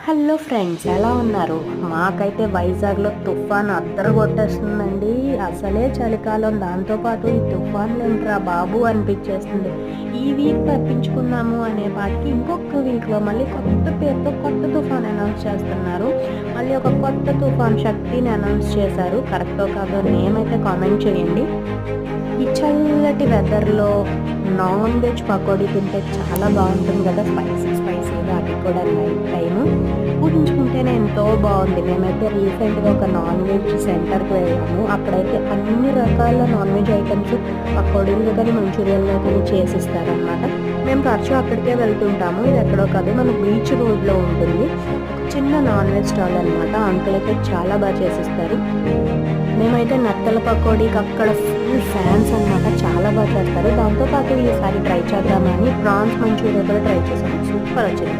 Hello friends, ఎలా ఉన్నారు? మాకైతే వైజాగ్లో తుఫాన్ అద్దరగొట్టేస్తుందండి. అసలే చలికాలం, దాంతోపాటు ఈ తుఫాన్లు ఏంట్రా బాబు అనిపించేస్తుంది. ఈ వీక్ తప్పించుకున్నాము అనే పాటికి ఇంకొక వీక్లో మళ్ళీ కొత్త పేరుతో కొత్త తుఫాన్ అనౌన్స్ చేస్తున్నారు. మళ్ళీ ఒక కొత్త తుఫాన్ శక్తిని అనౌన్స్ చేశారు. కరెక్టో కాదో నేమ్ అయితే కామెంట్ చేయండి. ఈ చల్లటి వెదర్లో నాన్ వెజ్ పకోడీ తింటే చాలా బాగుంటుంది కదా, స్పైసీగా. అది కూడా నైట్ టైము ఊహించుకుంటేనే ఎంతో బాగుంది. మేమైతే రీసెంట్గా ఒక నాన్ వెజ్ సెంటర్కి వెళ్ళాము. అక్కడైతే అన్ని రకాల నాన్ వెజ్ ఐటమ్స్ పకోడీలు కానీ మంచూరియన్లో కానీ చేసిస్తారనమాట. మేము తరచూ అక్కడికే వెళ్తుంటాము. ఇది ఎక్కడో కాదు, మన బీచ్ రోడ్లో ఉంటుంది. చిన్న నాన్ వెజ్ స్టాల్ అనమాట. అంకుల్ అయితే చాలా బాగా చేసిస్తారు. మేమైతే నత్తల పకోడీకి అక్కడ ఫుల్ ఫ్యాన్స్ అనమాట. చాలా బాగా చేస్తారు. దాంతోపాటు ఈసారి ట్రై చేద్దామని ప్రాన్స్ మంచూరియా కూడా ట్రై చేసాము. సూపర్ వచ్చింది.